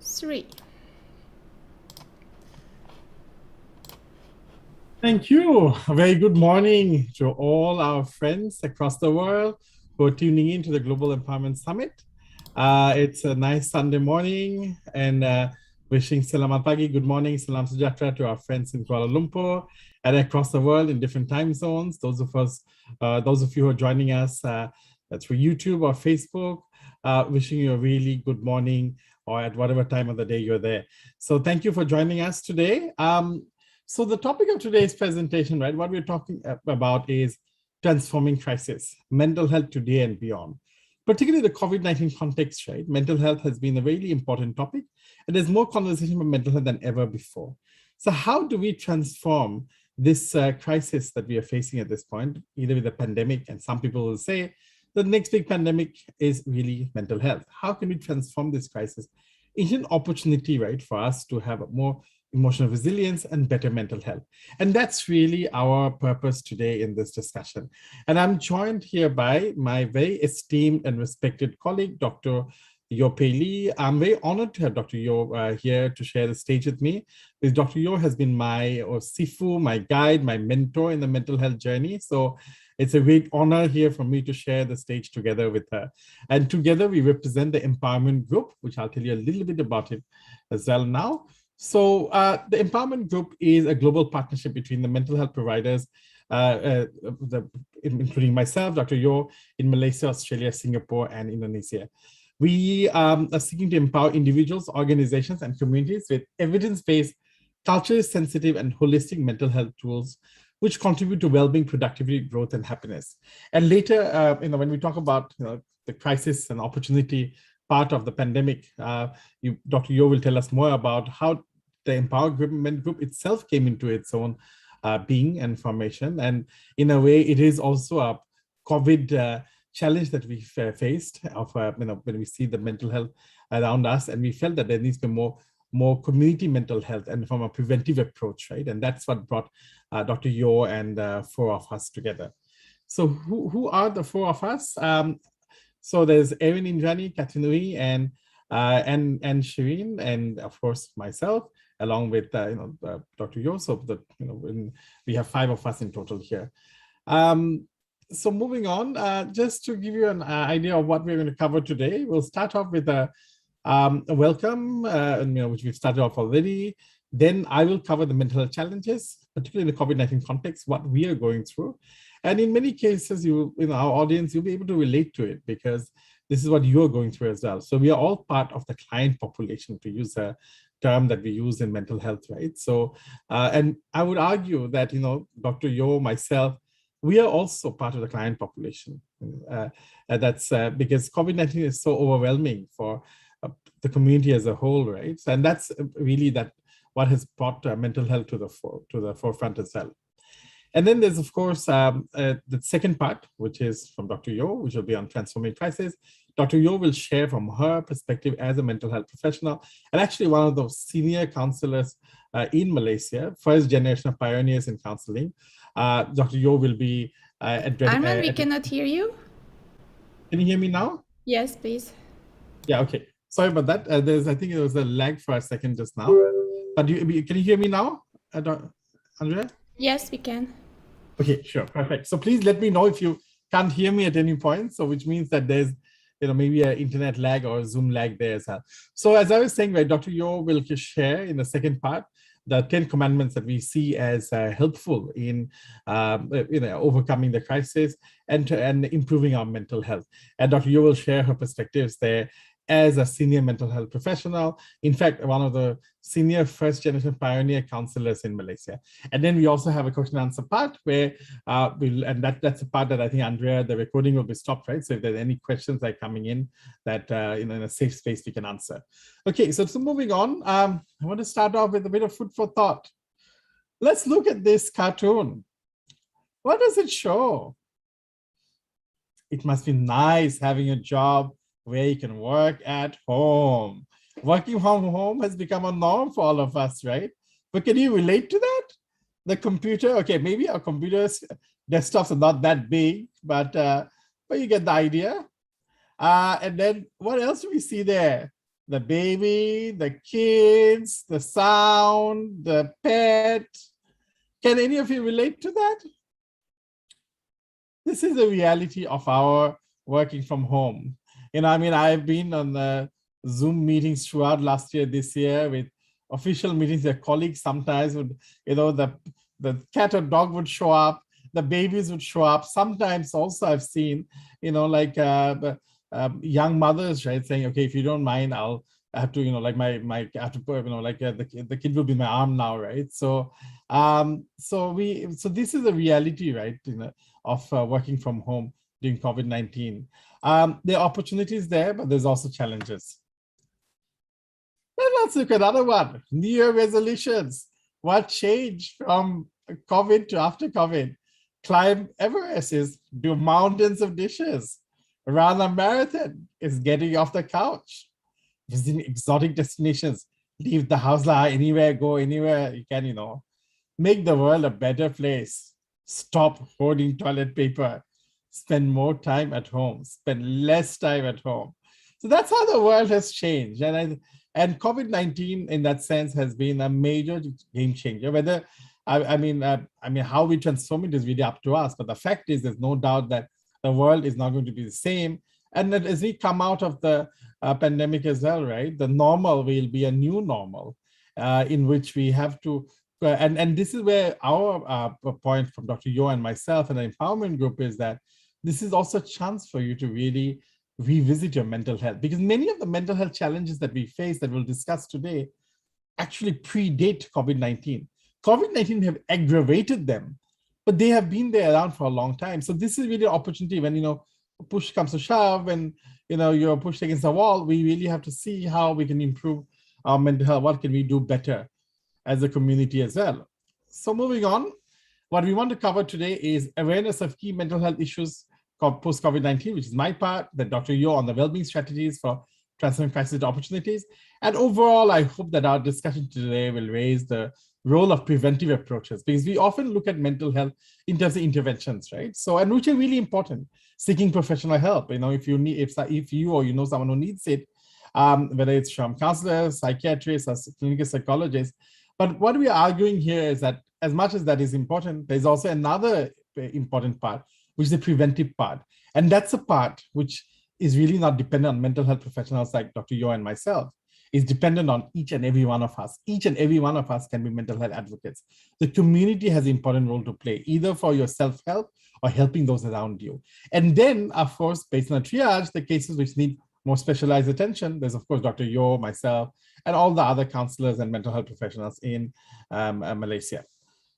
3. Thank you. A very good morning to all our friends across the world who are tuning in to the Global Empowerment Summit. It's a nice Sunday morning and wishing selamat pagi, good morning, salam sejahtera to our friends in Kuala Lumpur and across the world in different time zones. Those of you who are joining us through YouTube or Facebook, wishing you a really good morning or at whatever time of the day you're there. So thank you for joining us today. So the topic of today's presentation, right, what we're talking about is transforming crisis, mental health today and beyond. Particularly the COVID-19 context, right? Mental health has been a really important topic, and there's more conversation about mental health than ever before. So how do we transform this crisis that we are facing at this point, either with the pandemic, and some people will say the next big pandemic is really mental health. How can we transform this crisis into an opportunity, right, for us to have a more emotional resilience and better mental health? And that's really our purpose today in this discussion. And I'm joined here by my very esteemed and respected colleague, Dr. Yo Pei Lee. I'm very honored to have Dr. Yo here to share the stage with me, because Dr. Yo has been my sifu, my guide, my mentor in the mental health journey. So it's a great honor here for me to share the stage together with her. And together we represent the Empowerment Group, which I'll tell you a little bit about it as well now. So the Empowerment Group is a global partnership between the mental health providers, including myself, Dr. Yo, in Malaysia, Australia, Singapore, and Indonesia. We are seeking to empower individuals, organizations, and communities with evidence-based, culturally sensitive, and holistic mental health tools, which contribute to well-being, productivity, growth, and happiness. And later, when we talk about the crisis and opportunity part of the pandemic, Dr. Yo will tell us more about how the Empowerment Group itself came into its own being and formation. And in a way, it is also a COVID challenge that we faced of when we see the mental health around us, and we felt that there needs to be more community mental health and from a preventive approach, right? And that's what brought Dr. Yo and four of us together. So who are the four of us? So there's Erin Indrani, Katinui, and Shireen, and of course myself, along with Dr. Yo. So we have five of us in total here. So moving on, just to give you an idea of what we're going to cover today, we'll start off with a welcome, which we've started off already. Then I will cover the mental health challenges, particularly in the COVID-19 context, what we are going through. And in many cases, our audience, you'll be able to relate to it because this is what you're going through as well. So we are all part of the client population, to use a term that we use in mental health, right? So, and I would argue that, Dr. Yo, myself, we are also part of the client population. That's because COVID-19 is so overwhelming for the community as a whole, right? And that's really what has brought mental health to the forefront as well. And then there's, of course, the second part, which is from Dr. Yo, which will be on transforming crisis. Dr. Yo will share from her perspective as a mental health professional, and actually one of those senior counselors in Malaysia, first generation of pioneers in counseling. Dr. Yo will be addressing. Arman, we cannot hear you. Can you hear me now? Yes, please. Yeah, okay. Sorry about that. I think there was a lag for a second just now. But can you hear me now, Andrea? Yes, we can. Okay, sure, perfect. So please let me know if you can't hear me at any point. So which means that there's maybe an internet lag or Zoom lag there as well. So as I was saying, right, Dr. Yo will share in the second part the 10 commandments that we see as helpful in overcoming the crisis and improving our mental health. And Dr. Yo will share her perspectives there as a senior mental health professional. In fact, one of the senior first generation pioneer counselors in Malaysia. And then we also have a question and answer part where that's the part that I think, Andrea, the recording will be stopped, right? So if there's any questions that are coming in that in a safe space we can answer. Okay, so moving on, I want to start off with a bit of food for thought. Let's look at this cartoon. What does it show? It must be nice having a job where you can work at home. Working from home has become a norm for all of us, right? But can you relate to that? The computer, okay, maybe our computers, desktops are not that big, but you get the idea. And then what else do we see there? the baby, the kids, the sound, the pet. Can any of you relate to that? This is the reality of our working from home. I mean, I've been on the Zoom meetings throughout last year, this year, with official meetings. Their colleagues sometimes would, the cat or dog would show up, the babies would show up. Sometimes also I've seen, young mothers, right, saying, okay, if you don't mind, I have to, I have to put, the kid will be my arm now, right? So, so this is a reality, right, of working from home during COVID-19. There are opportunities there, but there's also challenges. Let's look at another one. New Year resolutions. What changed from COVID to after COVID? Climb Everest is do mountains of dishes. Run a marathon is getting off the couch. Visiting exotic destinations. Leave the house, anywhere, go anywhere you can, Make the world a better place. Stop hoarding toilet paper. Spend more time at home. Spend less time at home. So that's how the world has changed. And COVID-19, in that sense, has been a major game changer. Whether, how we transform it is really up to us. But the fact is, there's no doubt that the world is not going to be the same. And that as we come out of the pandemic as well, right, the normal will be a new normal in which we have to, and this is where our point from Dr. Yo and myself and the empowerment group is that this is also a chance for you to really revisit your mental health, because many of the mental health challenges that we face that we'll discuss today actually predate COVID-19. COVID-19 have aggravated them, but they have been there around for a long time. So this is really an opportunity when, push comes to shove and, you're pushed against the wall, we really have to see how we can improve our mental health. What can we do better as a community as well? So moving on, what we want to cover today is awareness of key mental health issues post-COVID-19, which is my part, then Dr. Yo on the well-being strategies for transforming crisis into opportunities. And overall, I hope that our discussion today will raise the role of preventive approaches, because we often look at mental health in terms of interventions, right? So, and which are really important. Seeking professional help, if you need, if you or someone who needs it, whether it's from counselors, psychiatrists, or clinical psychologists. But what we are arguing here is that as much as that is important, there's also another important part, which is the preventive part. And that's a part which is really not dependent on mental health professionals like Dr. Yo and myself. It's dependent on each and every one of us. Each and every one of us can be mental health advocates. The community has an important role to play, either for your self-help or helping those around you. And then, of course, based on a triage, the cases which need more specialized attention, there's, of course, Dr. Yo, myself, and all the other counselors and mental health professionals in Malaysia.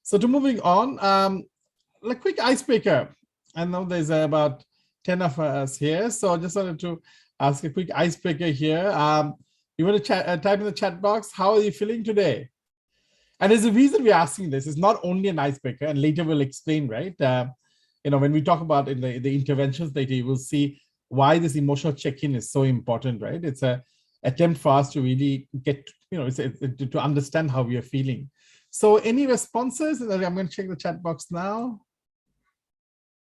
So to moving on, a quick icebreaker. I know there's about 10 of us here, so I just wanted to ask a quick icebreaker here. You want to type in the chat box, how are you feeling today? And there's a reason we're asking this. It's not only an icebreaker, and later we'll explain, right? When we talk about in the interventions later, you will see why this emotional check-in is so important, right? It's an attempt for us to really get, to understand how we are feeling. So any responses? I'm going to check the chat box now.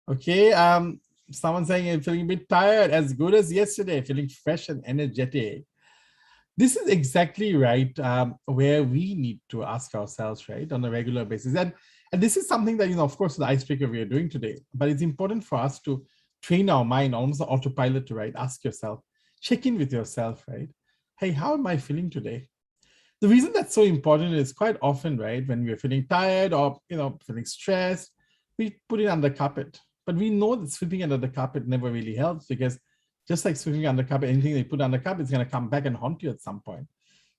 Okay, someone saying I'm feeling a bit tired, as good as yesterday, feeling fresh and energetic. This is exactly right where we need to ask ourselves, right, on a regular basis. And this is something that, of course, the icebreaker we are doing today, but it's important for us to train our mind, almost autopilot, to, right, ask yourself, check in with yourself, right? Hey, how am I feeling today? The reason that's so important is quite often, right, when we're feeling tired or, feeling stressed, we put it under the carpet. But we know that sweeping under the carpet never really helps, because just like sweeping under the carpet, anything they put under the carpet is going to come back and haunt you at some point.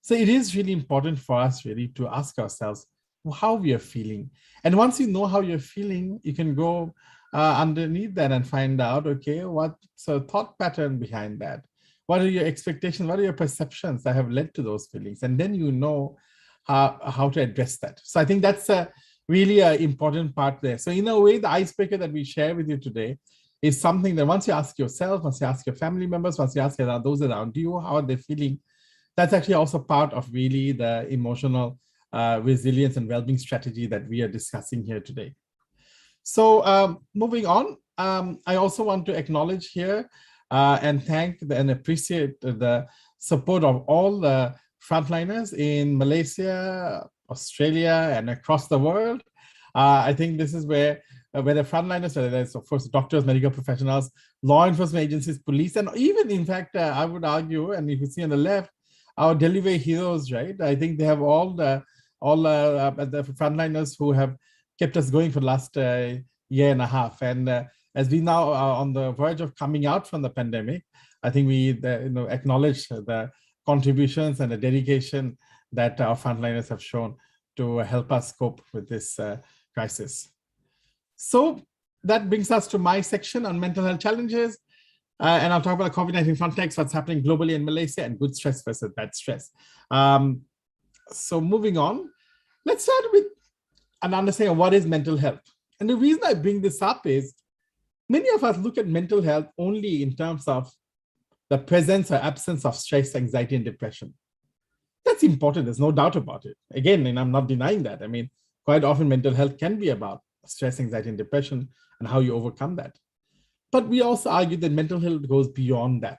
So it is really important for us really to ask ourselves how we are feeling. And once you know how you're feeling, you can go underneath that and find out, okay, what's the thought pattern behind that? What are your expectations? What are your perceptions that have led to those feelings? And then you know how to address that. So I think that's really an important part there. So in a way, the icebreaker that we share with you today is something that once you ask yourself, once you ask your family members, once you ask those around you, how are they feeling? That's actually also part of really the emotional resilience and well-being strategy that we are discussing here today. So moving on, I also want to acknowledge here and thank and appreciate the support of all the frontliners in Malaysia, Australia, and across the world. I think this is where the frontliners, whether it's of course doctors, medical professionals, law enforcement agencies, police, and even in fact, I would argue, and if you see on the left, our delivery heroes, right? I think they have all the frontliners who have kept us going for the last year and a half. And as we now are on the verge of coming out from the pandemic, I think we acknowledge the contributions and the dedication that our frontliners have shown to help us cope with this crisis. So that brings us to my section on mental health challenges. And I'll talk about the COVID-19 context, what's happening globally in Malaysia, and good stress versus bad stress. So moving on, let's start with an understanding of what is mental health. And the reason I bring this up is many of us look at mental health only in terms of the presence or absence of stress, anxiety, and depression. That's important, there's no doubt about it. Again, and I'm not denying that. I mean, quite often mental health can be about stress, anxiety, and depression and how you overcome that. But we also argue that mental health goes beyond that.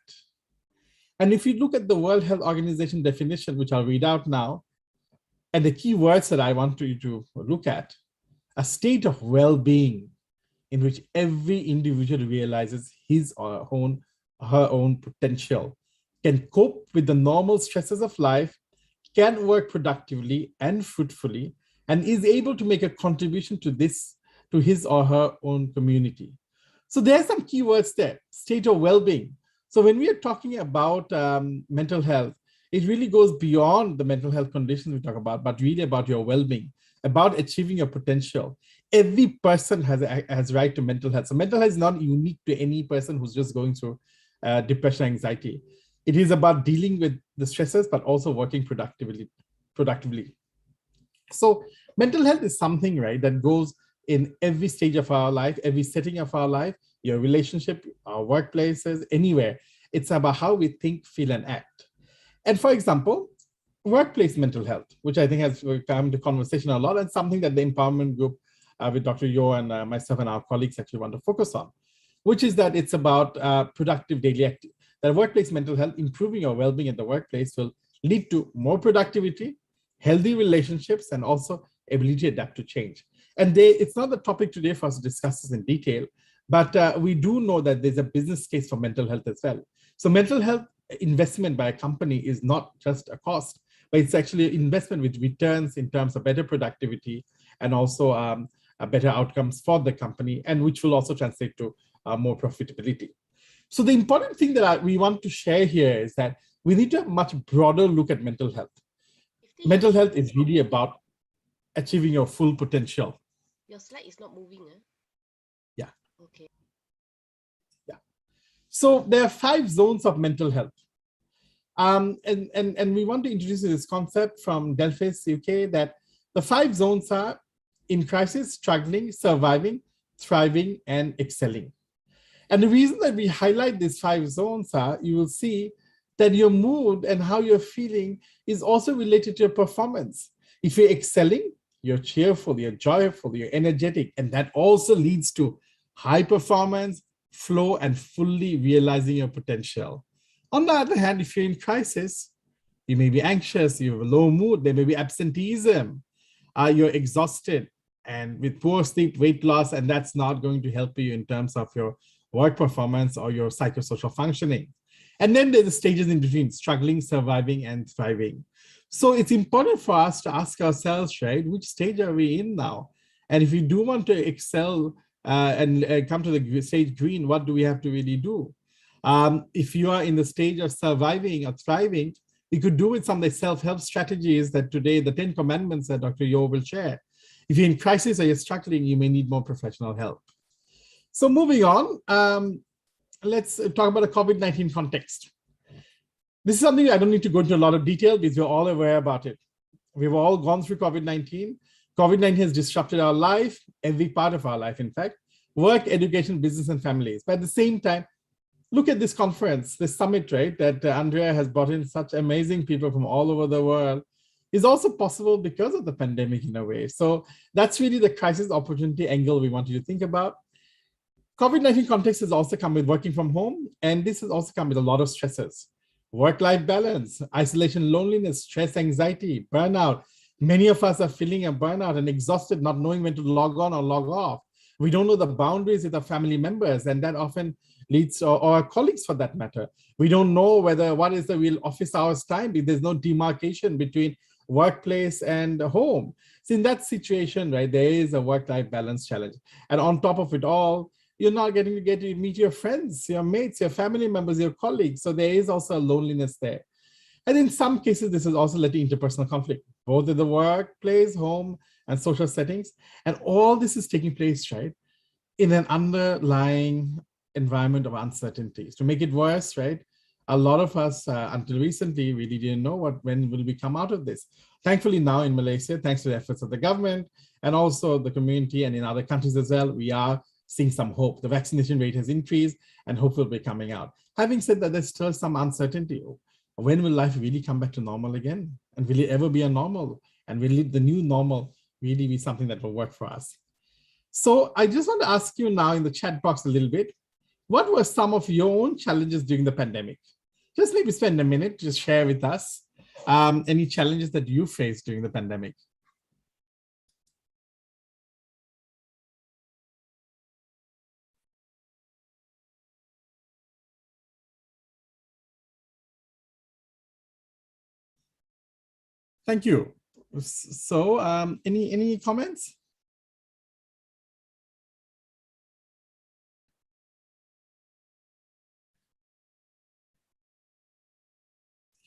And if you look at the World Health Organization definition, which I'll read out now, and the key words that I want you to look at, a state of well-being in which every individual realizes his or her own potential, can cope with the normal stresses of life, can work productively and fruitfully, and is able to make a contribution to his or her own community. So there are some key words there, state of well-being. So when we are talking about mental health, it really goes beyond the mental health conditions we talk about, but really about your well-being, about achieving your potential. Every person has right to mental health. So mental health is not unique to any person who's just going through depression, anxiety. It is about dealing with the stresses, but also working productively. So mental health is something, right, that goes in every stage of our life, every setting of our life, your relationship, our workplaces, anywhere. It's about how we think, feel, and act. And for example, workplace mental health, which I think has come to conversation a lot, and something that the empowerment group with Dr. Yo and myself and our colleagues actually want to focus on, which is that it's about productive daily activity. That workplace mental health, improving your well-being at the workplace, will lead to more productivity, healthy relationships, and also ability to adapt to change. And it's not the topic today for us to discuss this in detail, but we do know that there's a business case for mental health as well. So mental health investment by a company is not just a cost, but it's actually an investment which returns in terms of better productivity and also better outcomes for the company, and which will also translate to more profitability. So the important thing that we want to share here is that we need to have a much broader look at mental health. Mental health is really about achieving your full potential. Your slide is not moving, eh? Yeah. Okay. Yeah. So there are 5 zones of mental health. And we want to introduce this concept from Delphis, UK, that the 5 zones are in crisis, struggling, surviving, thriving, and excelling. And the reason that we highlight these 5 zones are, you will see that your mood and how you're feeling is also related to your performance. If you're excelling, you're cheerful, you're joyful, you're energetic, and that also leads to high performance, flow, and fully realizing your potential. On the other hand, if you're in crisis, you may be anxious, you have a low mood, there may be absenteeism, you're exhausted, and with poor sleep, weight loss, and that's not going to help you in terms of your work performance or your psychosocial functioning. And then there's the stages in between, struggling, surviving, and thriving. So it's important for us to ask ourselves, right, which stage are we in now? And if we do want to excel and come to the stage green, what do we have to really do? If you are in the stage of surviving or thriving, you could do with some of the self-help strategies that today, the 10 commandments that Dr. Yo will share. If you're in crisis or you're struggling, you may need more professional help. So moving on, let's talk about the COVID-19 context. This is something I don't need to go into a lot of detail because we're all aware about it. We've all gone through COVID-19. COVID-19 has disrupted our life, every part of our life, in fact, work, education, business, and families. But at the same time, look at this conference, this summit, right, that Andrea has brought in such amazing people from all over the world, is also possible because of the pandemic in a way. So that's really the crisis opportunity angle we want you to think about. COVID-19 context has also come with working from home, and this has also come with a lot of stresses. Work-life balance, isolation, loneliness, stress, anxiety, burnout. Many of us are feeling a burnout and exhausted, not knowing when to log on or log off. We don't know the boundaries with our family members, and that often leads, or our colleagues for that matter. We don't know what is the real office hours time, because there's no demarcation between workplace and home. So in that situation, right, there is a work-life balance challenge. And on top of it all, you're not getting to get to meet your friends, your mates, your family members, your colleagues. So there is also a loneliness there. And in some cases, this is also led to interpersonal conflict, both in the workplace, home, and social settings. And all this is taking place, right, in an underlying environment of uncertainties. To make it worse, right, a lot of us, until recently, really didn't know when will we come out of this. Thankfully now in Malaysia, thanks to the efforts of the government and also the community and in other countries as well, we are seeing some hope. The vaccination rate has increased and hope will be coming out. Having said that, there's still some uncertainty. When will life really come back to normal again? And will it ever be a normal? And will the new normal really be something that will work for us? So I just want to ask you now in the chat box a little bit, what were some of your own challenges during the pandemic? Just maybe spend a minute, just share with us any challenges that you faced during the pandemic. Thank you. So any comments?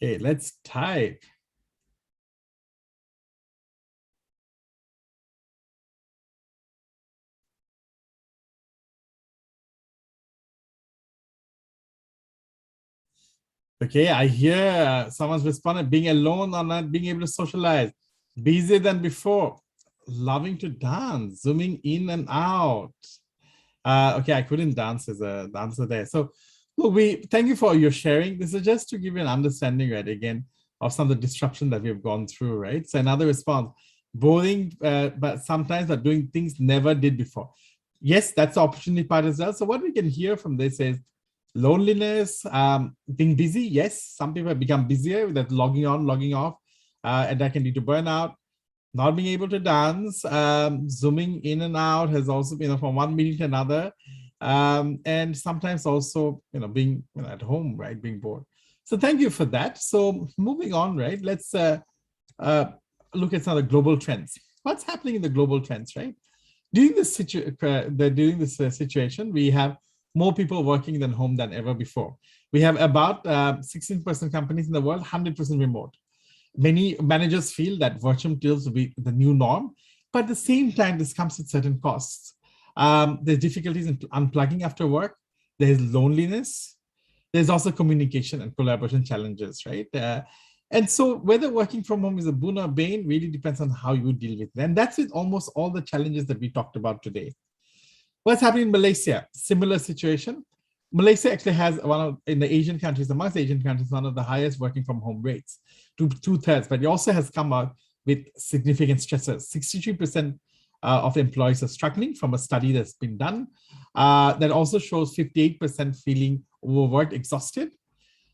Okay, let's type. Okay, I hear someone's responded, being alone or not being able to socialize, busier than before, loving to dance, zooming in and out. Okay, I couldn't dance as the answer there. So look, thank you for your sharing. This is just to give you an understanding, right, again, of some of the disruption that we've gone through, right? So another response, boring, but sometimes are doing things never did before. Yes, that's the opportunity part as well. So what we can hear from this is loneliness, being busy. Yes, some people have become busier with that logging on, logging off, and that can lead to burnout. Not being able to dance, zooming in and out has also been from one meeting to another, and sometimes also being at home, right, being bored. So thank you for that. So moving on, right, let's look at some of the global trends. What's happening in the global trends, right? During this situation, we have more people working than home than ever before. We have about 16% companies in the world, 100% remote. Many managers feel that virtual tools will be the new norm, but at the same time, this comes with certain costs. There's difficulties in unplugging after work. There's loneliness. There's also communication and collaboration challenges, right? And so whether working from home is a boon or bane really depends on how you deal with it. And that's with almost all the challenges that we talked about today. What's happening in Malaysia? Similar situation. Malaysia actually has in the Asian countries, amongst Asian countries, one of the highest working from home rates, to 2/3, but it also has come out with significant stresses. 63% of employees are struggling from a study that's been done. That also shows 58% feeling overworked, exhausted,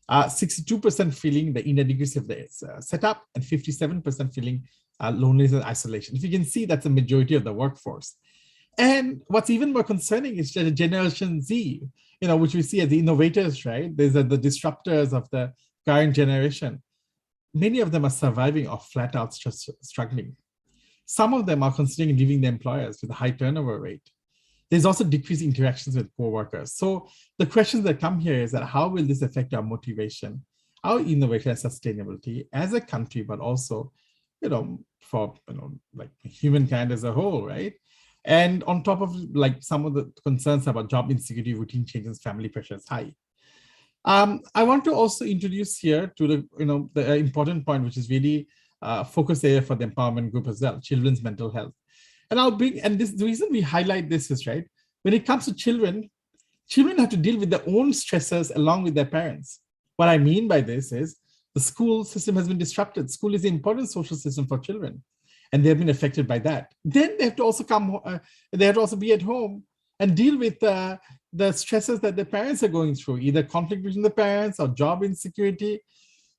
62% feeling the inadequacy of the setup, and 57% feeling loneliness and isolation. If you can see, that's a majority of the workforce. And what's even more concerning is the Generation Z, which we see as the innovators, right? These are the disruptors of the current generation. Many of them are surviving or flat out struggling. Some of them are considering leaving their employers with a high turnover rate. There's also decreased interactions with co-workers. So the questions that come here is that how will this affect our motivation, our innovation and sustainability as a country, but also, for like humankind as a whole, right? And on top of like some of the concerns about job insecurity, routine changes, family pressures high. I want to also introduce here to the important point, which is really focus area for the empowerment group as well, children's mental health. And the reason we highlight this is, right, when it comes to children have to deal with their own stressors along with their parents. What I mean by this is the school system has been disrupted. School is an important social system for children, and they've been affected by that. Then they have to also they have to also be at home and deal with the stresses that the parents are going through, either conflict between the parents or job insecurity.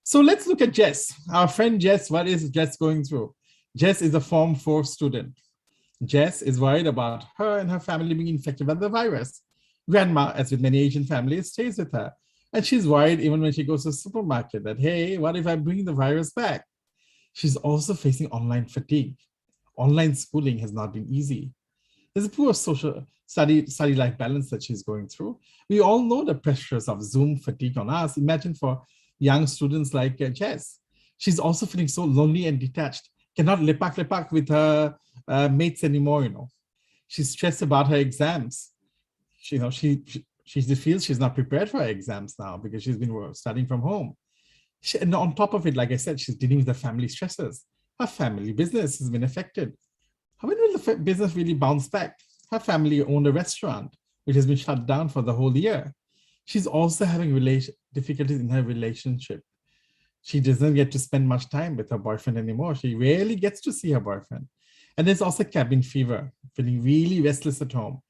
So let's look at Jess, our friend Jess. What is Jess going through? Jess is a Form 4 student. Jess is worried about her and her family being infected by the virus. Grandma, as with many Asian families, stays with her. And she's worried even when she goes to the supermarket that, hey, what if I bring the virus back? She's also facing online fatigue. Online schooling has not been easy. There's a poor social study life balance that she's going through. We all know the pressures of Zoom fatigue on us. Imagine for young students like Jess. She's also feeling so lonely and detached, cannot lepak with her mates anymore, She's stressed about her exams. She feels she's not prepared for her exams now because she's been studying from home. And on top of it, like I said, she's dealing with the family stresses. Her family business has been affected. How when will the business really bounce back? Her family owned a restaurant, which has been shut down for the whole year. She's also having difficulties in her relationship. She doesn't get to spend much time with her boyfriend anymore. She rarely gets to see her boyfriend. And there's also cabin fever, feeling really restless at home.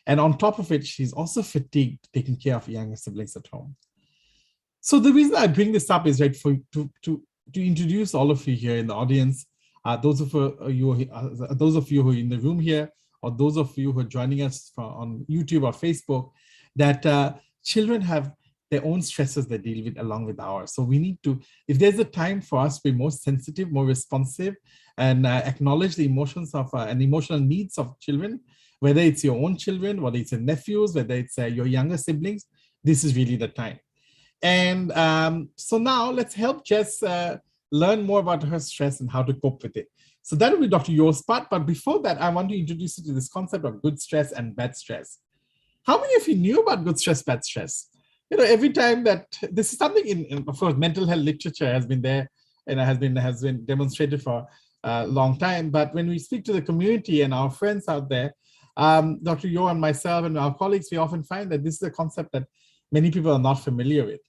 And on top of it, she's also fatigued taking care of younger siblings at home. So the reason I bring this up is to introduce all of you here in the audience, those of you who are in the room here, or those of you who are joining us on YouTube or Facebook, that children have their own stresses they deal with along with ours. So we need to, if there's a time for us to be more sensitive, more responsive, and acknowledge the emotions of and emotional needs of children, whether it's your own children, whether it's your nephews, whether it's your younger siblings, this is really the time. And so now let's help Jess learn more about her stress and how to cope with it. So that will be Dr. Yo's part. But before that, I want to introduce you to this concept of good stress and bad stress. How many of you knew about good stress, bad stress? Every time that this is something in of course, mental health literature has been there and has been demonstrated for a long time. But when we speak to the community and our friends out there, Dr. Yo and myself and our colleagues, we often find that this is a concept that many people are not familiar with.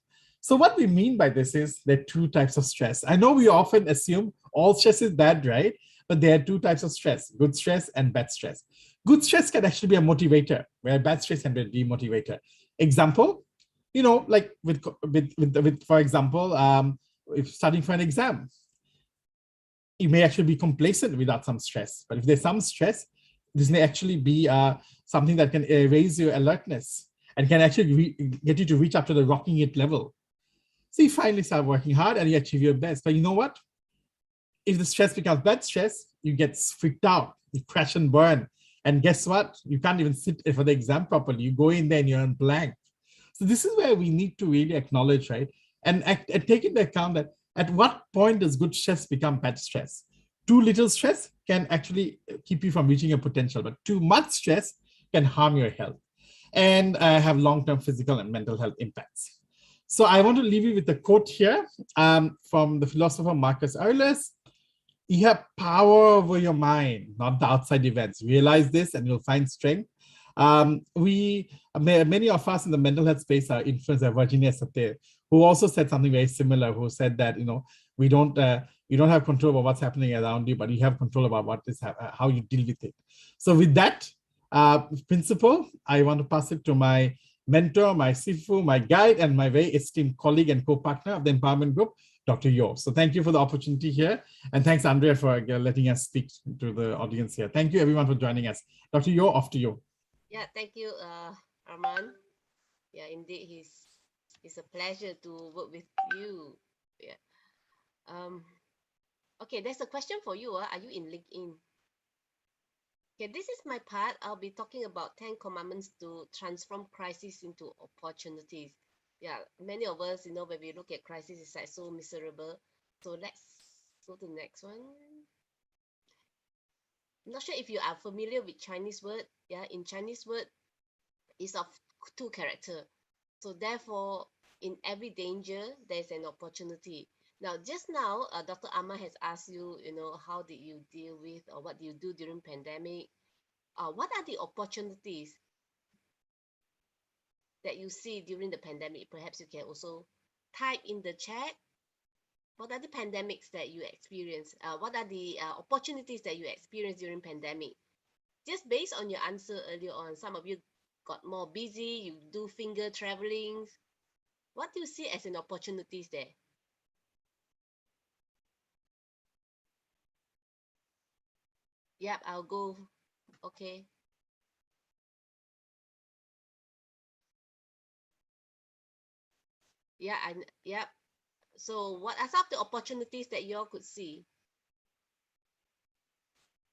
So what we mean by this is there are two types of stress. I know we often assume all stress is bad, right? But there are two types of stress, good stress and bad stress. Good stress can actually be a motivator, where bad stress can be a demotivator. Example, like with for example, if studying for an exam, you may actually be complacent without some stress. But if there's some stress, this may actually be something that can raise your alertness and can actually get you to reach up to the rocking it level. So you finally start working hard and you achieve your best. But you know what? If the stress becomes bad stress, you get freaked out, you crash and burn. And guess what? You can't even sit for the exam properly. You go in there and you're on blank. So this is where we need to really acknowledge, right? And take into account that at what point does good stress become bad stress? Too little stress can actually keep you from reaching your potential, but too much stress can harm your health and have long-term physical and mental health impacts. So I want to leave you with a quote here from the philosopher Marcus Aurelius. You have power over your mind, not the outside events. Realize this and you'll find strength. Many of us in the mental health space are influenced by Virginia Satir, who also said something very similar, who said that, you don't have control over what's happening around you, but you have control about what is how you deal with it. So with that principle, I want to pass it to my mentor, my sifu, my guide, and my very esteemed colleague and co-partner of the Empowerment Group, Dr. Yo. So thank you for the opportunity here. And thanks, Andrea, for letting us speak to the audience here. Thank you, everyone, for joining us. Dr. Yo, off to you. Yeah, thank you, Arman. Yeah, indeed, it's a pleasure to work with you. Yeah. Okay, there's a question for you. Are you in LinkedIn? Okay, this is my part. I'll be talking about 10 commandments to transform crisis into opportunities. Yeah, many of us, when we look at crisis, it's like so miserable. So let's go to the next one. I'm not sure if you are familiar with Chinese word. Yeah, in Chinese word, it's of two characters. So therefore, in every danger, there's an opportunity. Now, just now, Dr. Amma has asked you, how did you deal with or what do you do during pandemic? What are the opportunities that you see during the pandemic? Perhaps you can also type in the chat. What are the pandemics that you experience? What are the opportunities that you experience during pandemic? just based on your answer earlier on, some of you got more busy, you do finger traveling. What do you see as an opportunities there? Yep, I'll go. Okay. Yeah, yep. So what are some of the opportunities that you all could see?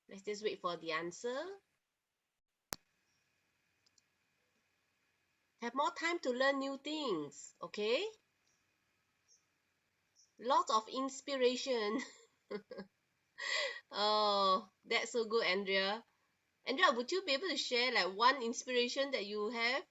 Let's just wait for the answer. Have more time to learn new things, okay? Lots of inspiration. Oh, that's so good, Andrea. Andrea, would you be able to share like one inspiration that you have?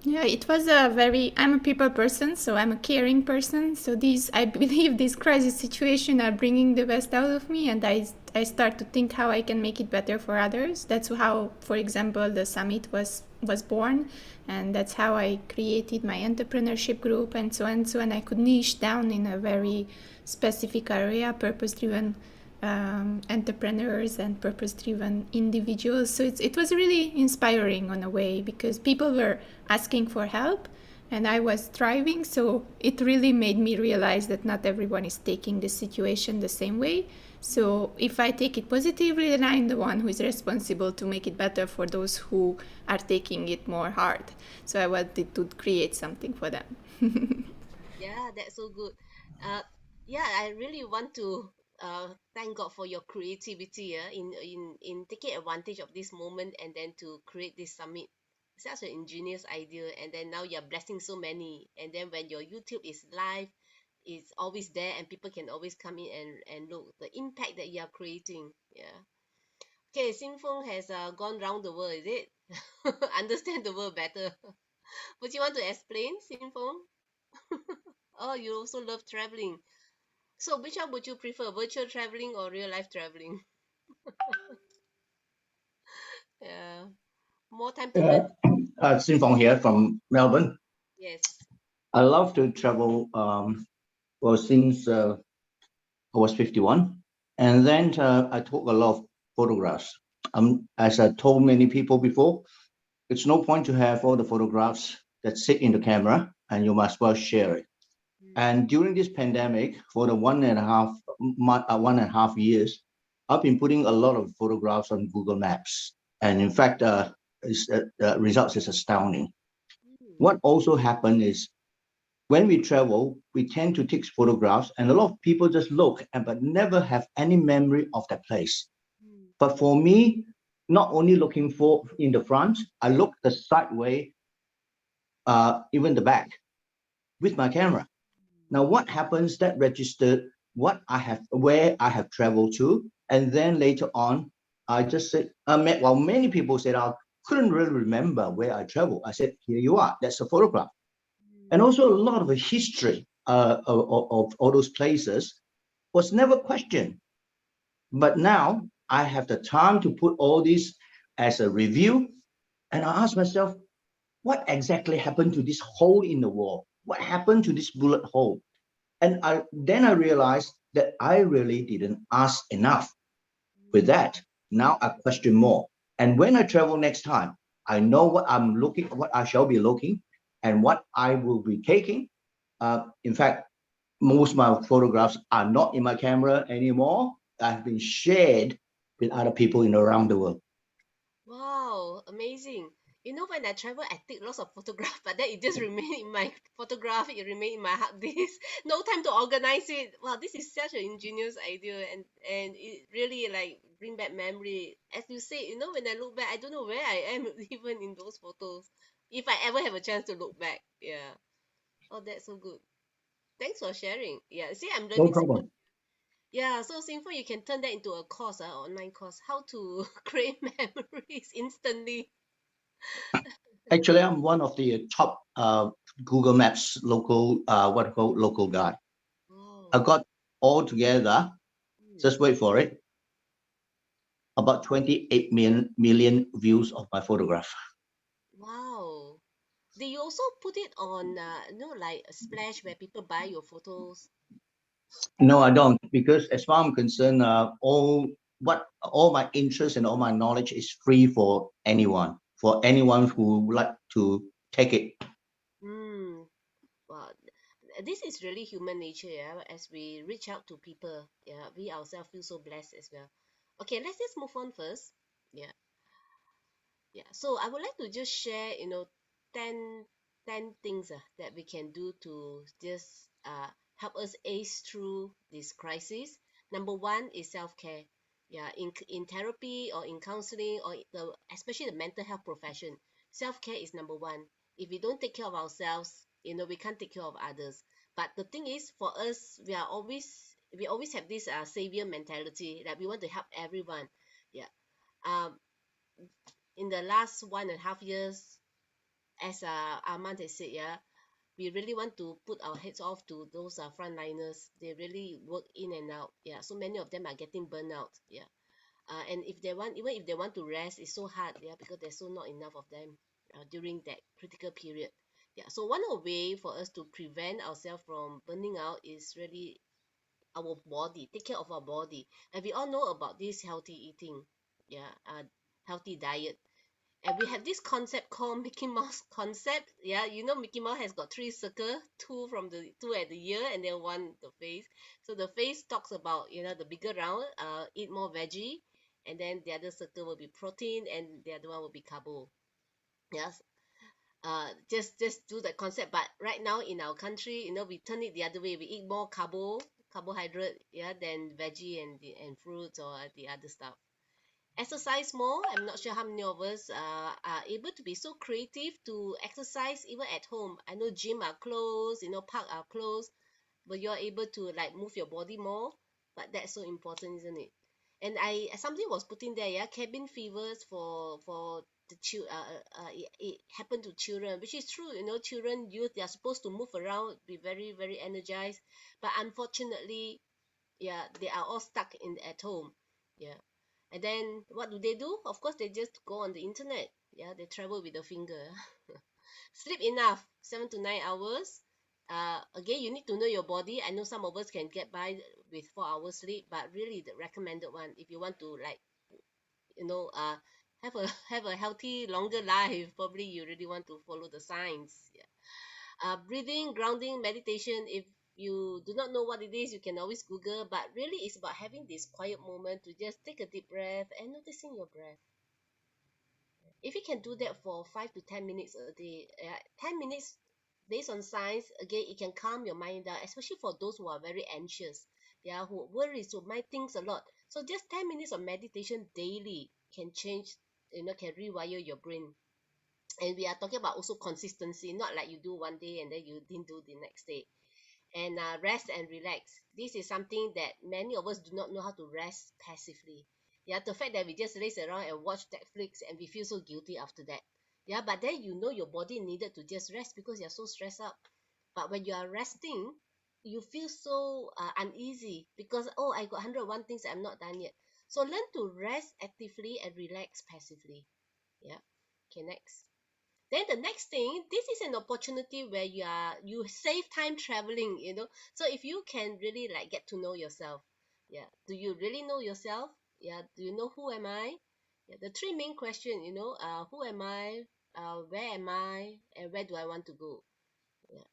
Yeah, it was I'm a people person, so I'm a caring person. So I believe these crisis situations are bringing the best out of me, and I start to think how I can make it better for others. That's how, for example, the summit was born, and that's how I created my entrepreneurship group and so on. So, and I could niche down in a very specific area, purpose-driven entrepreneurs and purpose-driven individuals. So it was really inspiring in a way because people were asking for help and I was thriving. So it really made me realize that not everyone is taking the situation the same way. So if I take it positively, then I'm the one who is responsible to make it better for those who are taking it more hard. So I wanted to create something for them. Yeah, that's so good. Yeah, I really want to thank God for your creativity, in taking advantage of this moment and then to create this summit. Such an ingenious idea, and then now you're blessing so many. And then when your YouTube is live, it's always there, and people can always come in and look the impact that you are creating. Yeah. Okay, Xingfeng has gone round the world, is it? Understand the world better. Would you want to explain, Xingfeng? Oh, you also love traveling. So which one would you prefer, virtual traveling or real life traveling? Yeah, more time to learn. Xin Fong here from Melbourne. Yes. I love to travel well since I was 51. And then I took a lot of photographs. As I told many people before, it's no point to have all the photographs that sit in the camera and you must well share it. And during this pandemic, for the 1.5 years, I've been putting a lot of photographs on Google Maps. And in fact, the results is astounding. What also happened is when we travel, we tend to take photographs and a lot of people just look but never have any memory of that place. But for me, not only looking for in the front, I look the sideway, even the back with my camera. Now, what happens that registered where I have traveled to, and then later on, I just said, well, many people said I couldn't really remember where I traveled. I said, here you are, that's a photograph. And also a lot of the history of all those places was never questioned. But now I have the time to put all this as a review, and I ask myself, what exactly happened to this hole in the wall? What happened to this bullet hole? And then I realized that I really didn't ask enough. With that, now I question more. And when I travel next time, I know what I'm looking, what I shall be looking, and what I will be taking. In fact, most of my photographs are not in my camera anymore. I've been shared with other people around the world. Wow, amazing. You know, when I travel, I take lots of photographs, but then it just remain in my photograph, it remain in my hard disk. No time to organize it. Wow, this is such an ingenious idea, and it really like bring back memory. As you say, you know, when I look back, I don't know where I am even in those photos. If I ever have a chance to look back. Yeah. Oh, that's so good. Thanks for sharing. Yeah, see, I'm No learning so much. problem. Yeah, so Sinful, you can turn that into a course, online course, how to create memories instantly. Actually, I'm one of the top Google Maps local, local guy. I Oh, got all together, mm, just wait for it, about 28 million views of my photograph. wow. Do you also put it on, like a splash where people buy your photos? No, I don't, because as far as I'm concerned, all what all my interest and all my knowledge is free for anyone who would like to take it. Well, this is really human nature, yeah. As we reach out to people, yeah, we ourselves feel so blessed as well. Okay, let's just move on first. Yeah. So I would like to just share, 10 things that we can do to just help us ace through this crisis. Number one is self-care. Yeah, in therapy or in counseling or especially the mental health profession, self-care is number one. If we don't take care of ourselves, we can't take care of others. But the thing is, for us, we always have this savior mentality that we want to help everyone. Yeah. Um, in the last 1.5 years, as Armand has said, yeah, we really want to put our heads off to those frontliners. They really work in and out. Yeah, so many of them are getting burned out. Yeah, and if they want, even if they want to rest, it's so hard. Yeah, because there's so not enough of them during that critical period. Yeah, so one of the way for us to prevent ourselves from burning out is really our body. Take care of our body, and we all know about this healthy eating. Yeah, healthy diet. And we have this concept called Mickey Mouse concept. Yeah, Mickey Mouse has got 3 circles, two at the ear, and then one the face. So the face talks about the bigger round, eat more veggie, and then the other circle will be protein, and the other one will be carbo. Yes, just do that concept. But right now in our country, we turn it the other way. We eat more carbohydrate, yeah, than veggie and fruits or the other stuff. Exercise more. I'm not sure how many of us are able to be so creative to exercise even at home. I know gym are closed, park are closed, but you're able to like move your body more. But that's so important, isn't it? And something was put in there, yeah, cabin fevers for the it happened to children, which is true. Children, youth, they are supposed to move around, be very very energized, but unfortunately, yeah, they are all stuck in at home. Yeah. And then what do? Of course, they just go on the internet. Yeah, they travel with a finger. Sleep enough, 7 to 9 hours. Again, you need to know your body. I know some of us can get by with 4 hours sleep, but really the recommended one, if you want to like, you know, uh, have a have a healthy, longer life, probably you really want to follow the signs. Yeah. Breathing, grounding, meditation. If you do not know what it is, you can always Google. But really, it's about having this quiet moment to just take a deep breath and noticing your breath. If you can do that for 5 to 10 minutes a day, 10 minutes based on science, again, it can calm your mind down, especially for those who are very anxious, yeah, who worries, who mind things a lot. So just 10 minutes of meditation daily can change, can rewire your brain. And we are talking about also consistency, not like you do one day and then you didn't do the next day. And rest and relax. This is something that many of us do not know how to rest passively. Yeah, the fact that we just laze around and watch Netflix and we feel so guilty after that. Yeah, but then your body needed to just rest because you're so stressed out. But when you are resting, you feel so uneasy because, oh, I got 101 things I'm not done yet. So learn to rest actively and relax passively. Yeah. Okay, next. Then the next thing, this is an opportunity where you save time traveling, so if you can really like get to know yourself. Yeah, do you really know yourself? Yeah, do you know who am I? Yeah, the three main question, who am I, where am I, and where do I want to go? Yeah,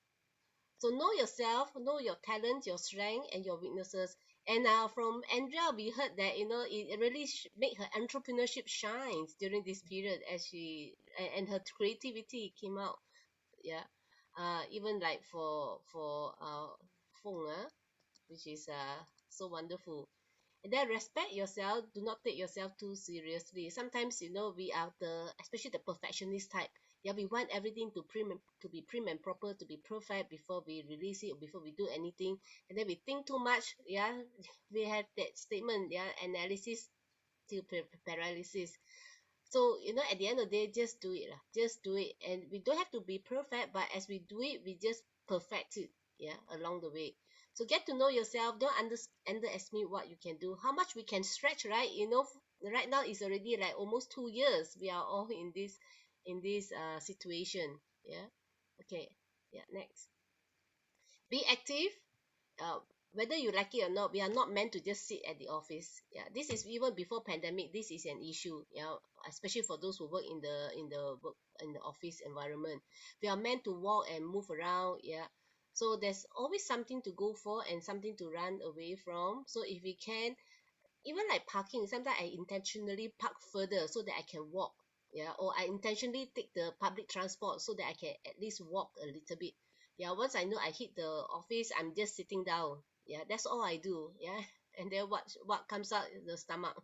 so know yourself, know your talents, your strength, and your weaknesses. And from Andrea, we heard that it really made her entrepreneurship shines during this period as she and her creativity came out. Yeah, even like for Feng, which is so wonderful. And then respect yourself. Do not take yourself too seriously. Sometimes we are especially the perfectionist type. Yeah, we want everything to be prim and proper, to be perfect before we release it or before we do anything. And then we think too much. Yeah, we have that statement. Yeah, analysis to paralysis. So at the end of the day, just do it lah. Just do it, and we don't have to be perfect, but as we do it, we just perfect it, yeah, along the way. So get to know yourself. Don't underestimate what you can do, how much we can stretch, right? Right now it's already like almost 2 years we are all in this situation. Yeah. Okay. Yeah, next. Be active. whether you like it or not, we are not meant to just sit at the office. Yeah, this is even before pandemic. This is an issue. Yeah, especially for those who work in the office environment. We are meant to walk and move around. Yeah, so there's always something to go for and something to run away from. So if we can, even like parking, sometimes I intentionally park further so that I can walk. Yeah, or I intentionally take the public transport so that I can at least walk a little bit. Yeah, once I know I hit the office, I'm just sitting down. Yeah, that's all I do. Yeah, and then what comes out is the stomach.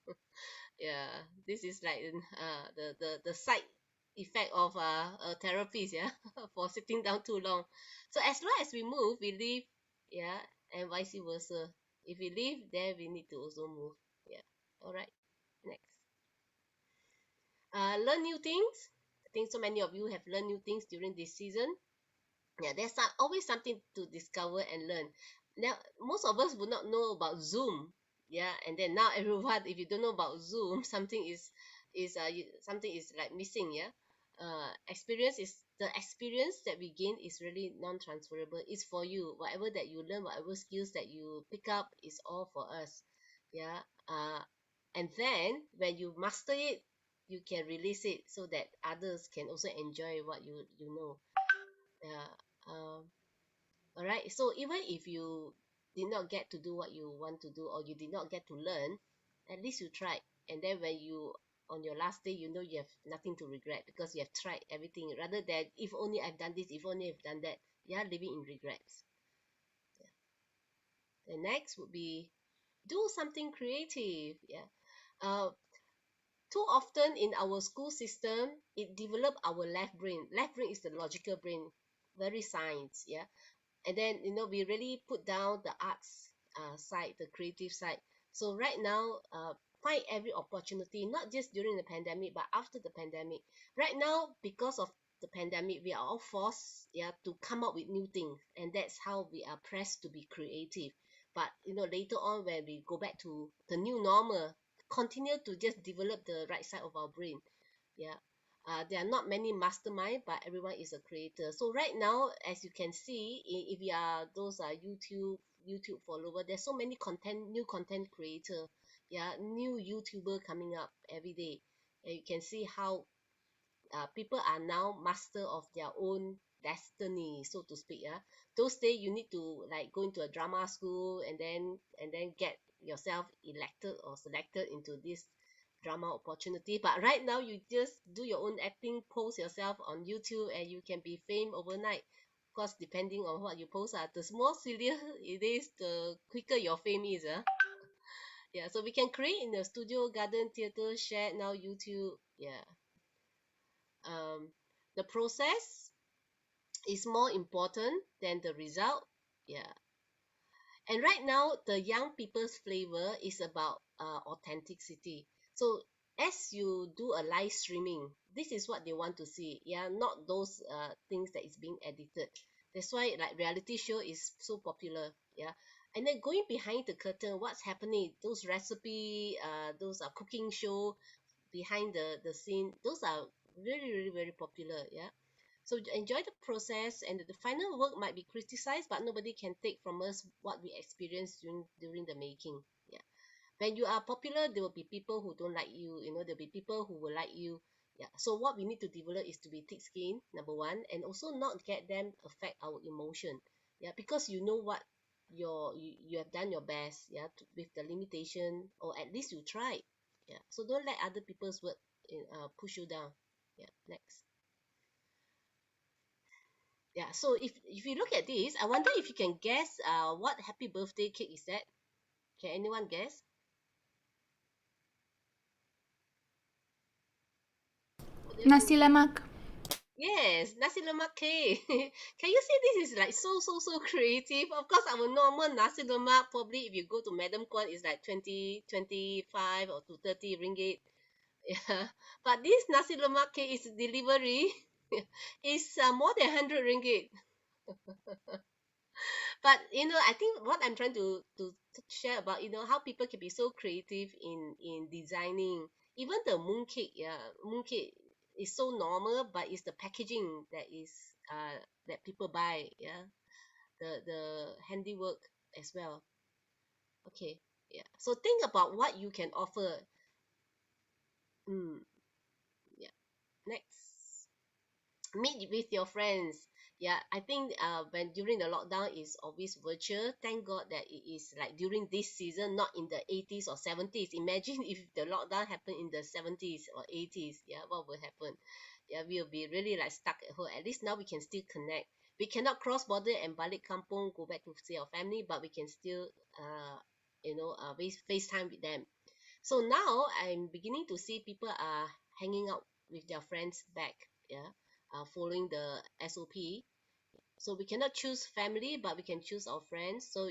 Yeah, this is like the side effect of a therapist. Yeah, for sitting down too long. So as long as we move, we live. Yeah, and vice versa. If we live, then we need to also move. Yeah. All right. Next. Learn new things. I think so many of you have learned new things during this season. Yeah, there's always something to discover and learn. Now, most of us would not know about Zoom. Yeah, and then now everyone, if you don't know about Zoom, something is like missing. Yeah, the experience that we gain is really non-transferable. It's for you. Whatever that you learn, whatever skills that you pick up, is all for us. Yeah. And then when you master it, you can release it so that others can also enjoy what you know. Yeah. um, all right, so even if you did not get to do what you want to do, or you did not get to learn, at least you tried. And then when you on your last day, you know you have nothing to regret because you have tried everything, rather than if only I've done this, if only I've done that. Yeah, living in regrets. Yeah. The next would be do something creative. Yeah. uh, Too often in our school system, it develop our left brain is the logical brain, very science. Yeah. And then we really put down the arts side, the creative side. So right now, find every opportunity, not just during the pandemic but after the pandemic. Right now, because of the pandemic, we are all forced, yeah, to come up with new things, and that's how we are pressed to be creative. But later on, when we go back to the new normal, continue to just develop the right side of our brain. Yeah. There are not many mastermind, but everyone is a creator. So right now, as you can see, if you are those are YouTube follower, there's so many new content creator. Yeah, new YouTuber coming up every day. And you can see how people are now master of their own destiny, so to speak. Yeah, those days you need to like go into a drama school and then get yourself elected or selected into this drama opportunity. But right now, you just do your own acting, post yourself on YouTube, and you can be fame overnight. Of course, depending on what you post, the more sillier it is, the quicker your fame is. Yeah, so we can create in the studio, garden, theater, share now YouTube. Yeah. um, the process is more important than the result. Yeah. And right now, the young people's flavor is about authenticity. So as you do a live streaming, this is what they want to see. Yeah, not those things that is being edited. That's why like reality show is so popular. Yeah. And then going behind the curtain, what's happening, those recipe, those are cooking show behind the scene, those are really, really very popular. Yeah. So enjoy the process, and the final work might be criticized, but nobody can take from us what we experienced during the making. Yeah. When you are popular, there will be people who don't like you. There'll be people who will like you. Yeah. So what we need to develop is to be thick skin, number one, and also not get them affect our emotion. Yeah, because you know what you have done your best. Yeah, with the limitation, or at least you tried. Yeah. So don't let other people's word push you down. Yeah. Next. Yeah, so if you look at this, I wonder if you can guess what happy birthday cake is that? Can anyone guess? What do you think? Nasi lemak. Yes, nasi lemak cake. Can you see this is like so creative? Of course, our normal nasi lemak, probably if you go to Madam Kwan, is like 25 or to 30 ringgit. Yeah, but this nasi lemak cake is delivery. It's more than 100 ringgit. But I think what I'm trying to share about, how people can be so creative in designing. Even the mooncake. Yeah, mooncake is so normal, but it's the packaging that is that people buy. Yeah, the handiwork as well. Okay, yeah. So think about what you can offer. Yeah. Next, meet with your friends. Yeah, I think when during the lockdown is always virtual. Thank God that it is like during this season, not in the 80s or 70s. Imagine if the lockdown happened in the 70s or 80s. Yeah, what would happen? Yeah, we'll be really like stuck at home. At least now we can still connect. We cannot cross border and balik kampung, go back to see our family, but we can still FaceTime with them. So now I'm beginning to see people are hanging out with their friends back, yeah, following the SOP. So we cannot choose family, but we can choose our friends. So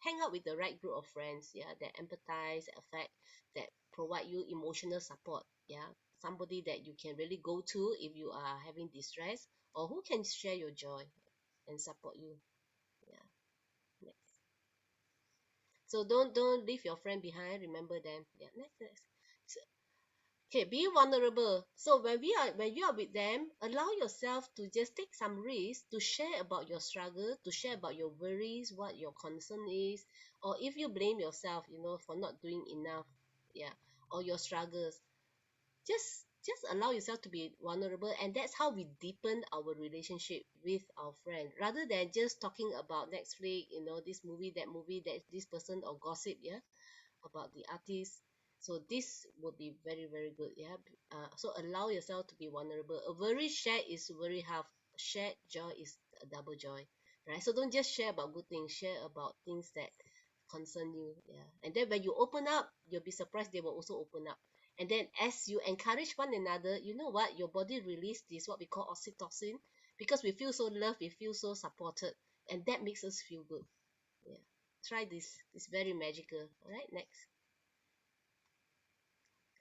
hang out with the right group of friends, yeah, that empathize, affect, that provide you emotional support, yeah. Somebody that you can really go to if you are having distress, or who can share your joy and support you, yeah. Next. So don't leave your friend behind. Remember them. Yeah. Next. Okay, be vulnerable. So when you are with them, allow yourself to just take some risks to share about your struggle, to share about your worries, what your concern is, or if you blame yourself, for not doing enough, yeah, or your struggles. Just allow yourself to be vulnerable, and that's how we deepen our relationship with our friend, rather than just talking about Netflix, this movie, that this person, or gossip, yeah, about the artist. So this would be very, very good. Yeah. So allow yourself to be vulnerable. A very share is very half. Shared joy is a double joy, right? So don't just share about good things. Share about things that concern you. Yeah. And then when you open up, you'll be surprised they will also open up. And then as you encourage one another, you know what? Your body release this what we call oxytocin, because we feel so loved, we feel so supported, and that makes us feel good. Yeah. Try this. It's very magical. All right. Next.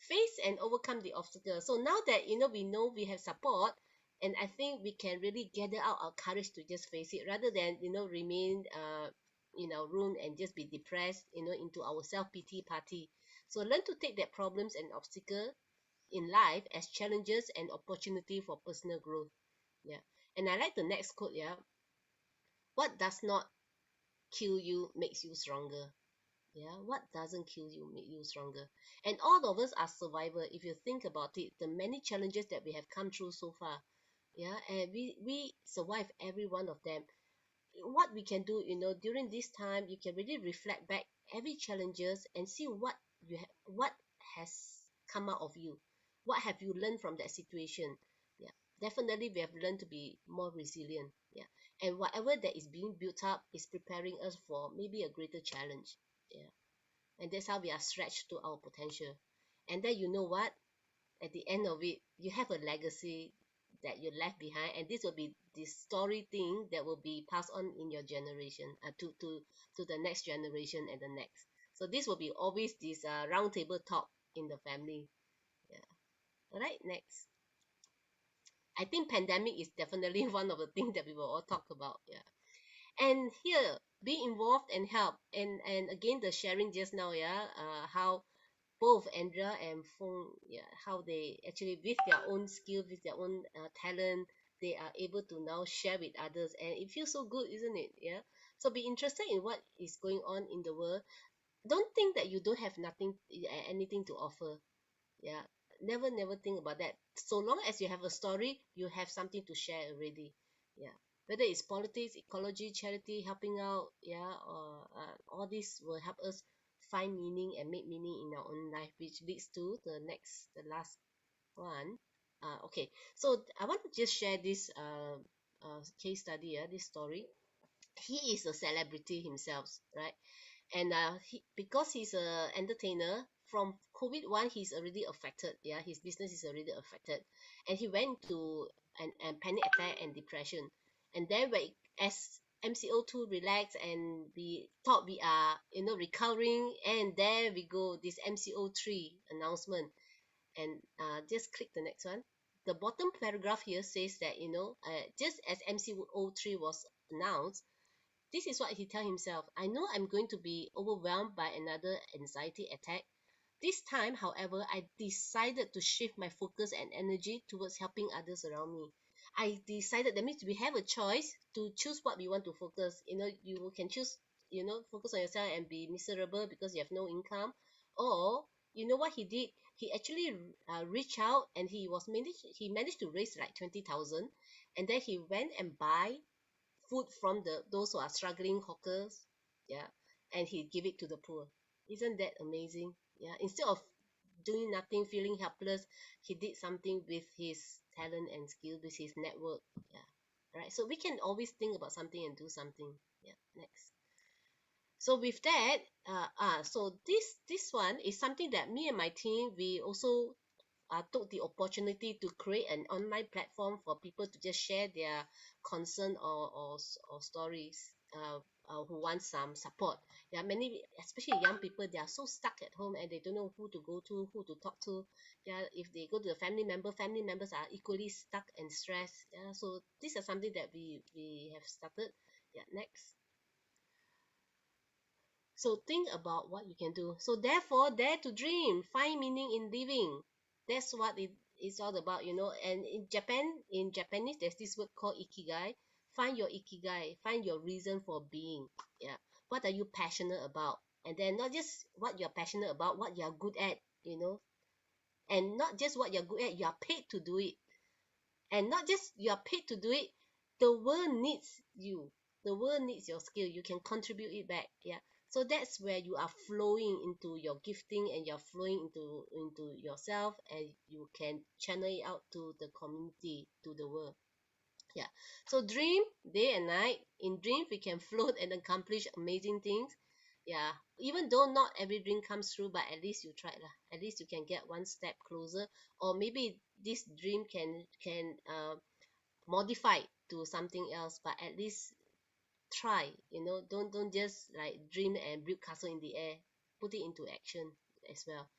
Face and overcome the obstacle. So now that we know we have support, and I think we can really gather out our courage to just face it, rather than remain in our room and just be depressed, into our self-pity party. So learn to take that problems and obstacle in life as challenges and opportunity for personal growth. Yeah. And I like the next quote. Yeah. What does not kill you makes you stronger. Yeah, what doesn't kill you make you stronger. And all of us are survivor. If you think about it, the many challenges that we have come through so far, yeah, and we survive every one of them. What we can do, during this time, you can really reflect back every challenges and see what has come out of you, what have you learned from that situation. Yeah, definitely we have learned to be more resilient. Yeah, and whatever that is being built up is preparing us for maybe a greater challenge. Yeah, and that's how we are stretched to our potential. And then, you know what, at the end of it, you have a legacy that you left behind, and this will be this story thing that will be passed on in your generation, to the next generation and the next. So this will be always this round table talk in the family. Yeah. All right. Next. I think pandemic is definitely one of the things that we will all talk about. Yeah. And here, be involved and help. And again, the sharing just now, yeah, how both Andrea and Feng, yeah, how they actually, with their own skill, with their own talent, they are able to now share with others, and it feels so good, isn't it? Yeah. So be interested in what is going on in the world. Don't think that you don't have anything to offer. Yeah. Never think about that. So long as you have a story, you have something to share already. Yeah. Whether it's politics, ecology, charity, helping out, yeah, or all this will help us find meaning and make meaning in our own life, which leads to the last one. Okay, so I want to just share this case study, this story. He is a celebrity himself, right? And because he's a entertainer, from COVID-1 he's already affected. Yeah, his business is already affected, and he went to an panic attack and depression. And then as MCO2 relax and we thought we are recovering, and there we go, this MCO3 announcement. And just click the next one. The bottom paragraph here says that just as MCO3 was announced, this is what he tell himself. I know I'm going to be overwhelmed by another anxiety attack. This time, however, I decided to shift my focus and energy towards helping others around me. I decided, that means we have a choice to choose what we want to focus. You can choose focus on yourself and be miserable because you have no income. Or you know what he did? He actually reached out, and he managed to raise like 20,000, and then he went and buy food from those who are struggling hawkers, yeah, and he give it to the poor. Isn't that amazing? Yeah, instead of doing nothing, feeling helpless, he did something with his talent and skill, with his network. Yeah, right. So we can always think about something and do something. Yeah, next. So with that, so this one is something that me and my team, we also took the opportunity to create an online platform for people to just share their concern or stories, who want some support. There are many, especially young people, they are so stuck at home and they don't know who to go to, who to talk to. Yeah, if they go to a family members are equally stuck and stressed. Yeah, so this is something that we have started. Yeah, next. So think about what you can do. So therefore, dare to dream, find meaning in living. That's what it is all about. And in Japanese, there's this word called ikigai. Find your ikigai, find your reason for being. Yeah. What are you passionate about? And then not just what you're passionate about, what you're good at. And not just what you're good at, you are paid to do it. And not just you are paid to do it, the world needs you, the world needs your skill, you can contribute it back. Yeah, so that's where you are flowing into your gifting, and you're flowing into yourself, and you can channel it out to the community, to the world. Yeah, so dream day and night. In dreams we can float and accomplish amazing things. Yeah, even though not every dream comes true, but at least you tried lah. At least you can get one step closer. Or maybe this dream can modify to something else, but at least try. Don't just like dream and build castle in the air. Put it into action as well.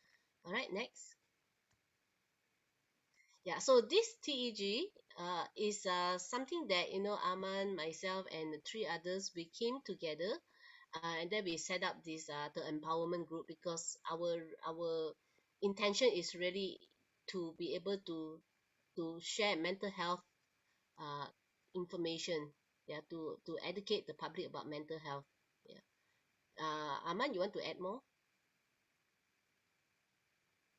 All right, next. Yeah, so this TEG is something that Aman, myself, and three others, we came together, and then we set up this the empowerment group, because our intention is really to be able to share mental health uh, information, yeah, to educate the public about mental health. Yeah, Aman, you want to add more?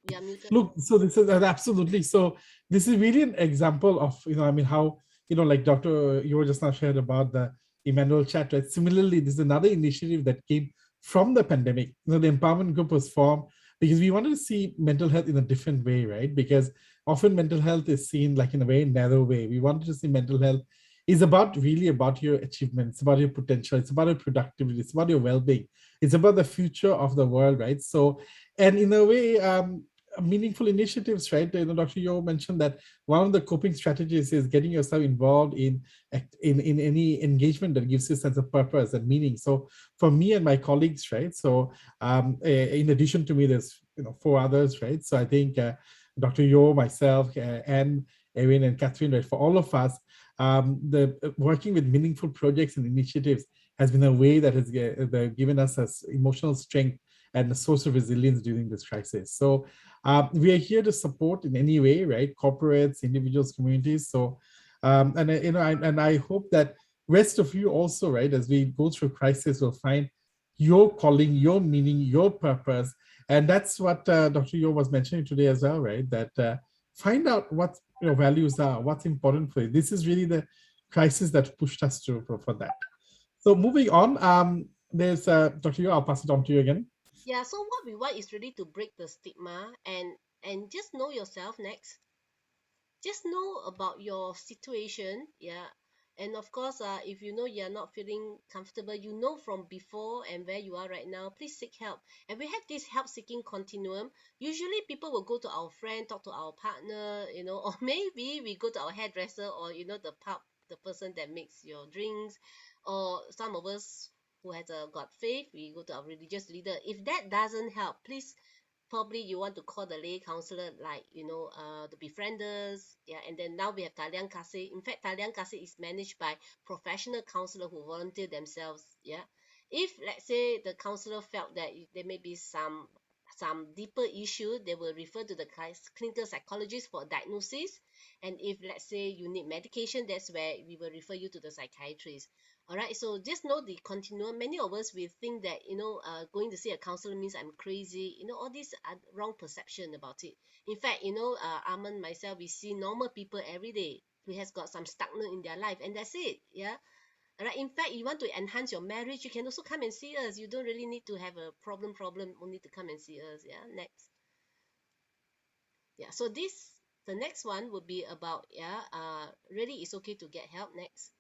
You are muted. Look, so this is absolutely, so this is really an example of how like Dr. You just now shared about the Emmanuel chat, right? Similarly, this is another initiative that came from the pandemic. The empowerment group was formed because we wanted to see mental health in a different way, right? Because often mental health is seen like in a very narrow way. We wanted to see mental health is really about your achievements, about your potential, it's about your productivity, it's about your well-being, it's about the future of the world, right? So, and in a way, meaningful initiatives, right? Dr. Yo mentioned that one of the coping strategies is getting yourself involved in any engagement that gives you a sense of purpose and meaning. So for me and my colleagues, right? So in addition to me, there's 4 others, right? So I think Dr. Yo, myself, and Erin and Catherine, right? For all of us, the working with meaningful projects and initiatives has been a way that has given us as emotional strength and a source of resilience during this crisis. So we are here to support in any way, right? Corporates, individuals, communities. So, and I hope that rest of you also, right, as we go through crisis, will find your calling, your meaning, your purpose. And that's what Dr. Yo was mentioning today as well, right? That find out what your values are, what's important for you. This is really the crisis that pushed us through for that. So moving on, there's Dr. Yo, I'll pass it on to you again. Yeah, so what we want is really to break the stigma and just know yourself. Next, just know about your situation. Yeah, and of course, if you're not feeling comfortable, from before and where you are right now, please seek help. And we have this help seeking continuum. Usually people will go to our friend, talk to our partner, or maybe we go to our hairdresser, or the pub, the person that makes your drinks, or some of us who has got faith, we go to our religious leader. If that doesn't help, please, probably you want to call the lay counselor, like the befrienders. Yeah, and then now we have Talian Kasih. In fact, Talian Kasih is managed by professional counselor who volunteer themselves. Yeah, if let's say the counselor felt that there may be some deeper issue, they will refer to the clinical psychologist for diagnosis. And if let's say you need medication, that's where we will refer you to the psychiatrist. All right, so just know the continuum. Many of us, we think that, going to see a counselor means I'm crazy. All these are wrong perception about it. In fact, Armand, myself, we see normal people every day who has got some stagnant in their life, and that's it. Yeah. All right. In fact, you want to enhance your marriage, you can also come and see us. You don't really need to have a problem only to come and see us. Yeah. Next. Yeah. So the next one would be about, really it's okay to get help. Next.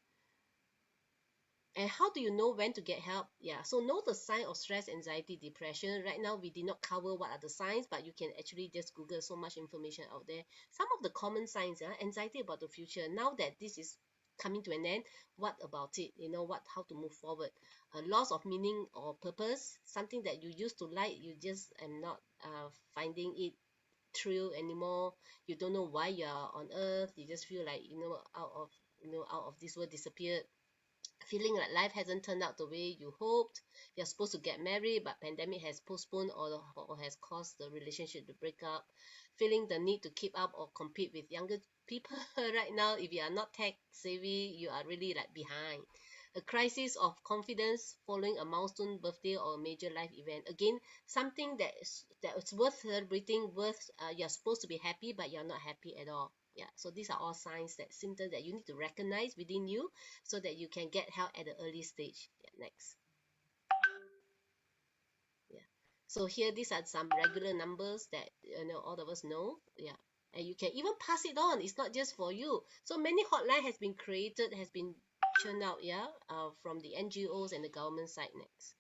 And how do you know when to get help? Yeah, so know the sign of stress, anxiety, depression. Right now, we did not cover what are the signs, but you can actually just Google so much information out there. Some of the common signs, anxiety about the future. Now that this is coming to an end, what about it? How to move forward? Loss of meaning or purpose. Something that you used to like, you just am not finding it thrill anymore. You don't know why you are on earth. You just feel like out of this world, disappeared. Feeling like life hasn't turned out the way you hoped. You're supposed to get married, but pandemic has postponed or has caused the relationship to break up. Feeling the need to keep up or compete with younger people right now. If you are not tech savvy, you are really like behind. A crisis of confidence following a milestone birthday or a major life event. Again, something that is worth celebrating, worth you're supposed to be happy, but you're not happy at all. Yeah, so these are all signs, that symptoms that you need to recognize within you, so that you can get help at the early stage. Yeah, next. Yeah. So here, these are some regular numbers that all of us know. Yeah. And you can even pass it on. It's not just for you. So many hotline has been created, has been churned out, from the NGOs and the government side. Next.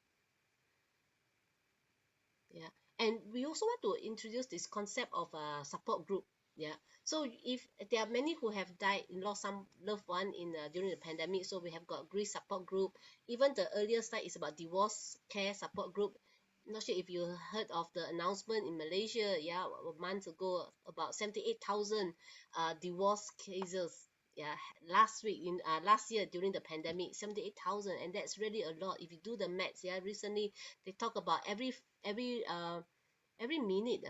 Yeah. And we also want to introduce this concept of a support group. Yeah. So if there are many who have died, lost some loved one in during the pandemic, so we have got grief support group. Even the earlier slide is about divorce care support group. Not sure if you heard of the announcement in Malaysia, a month ago, about 78,000 divorce cases. Yeah, last year during the pandemic, 78,000, and that's really a lot. If you do the maths, recently they talk about every minute,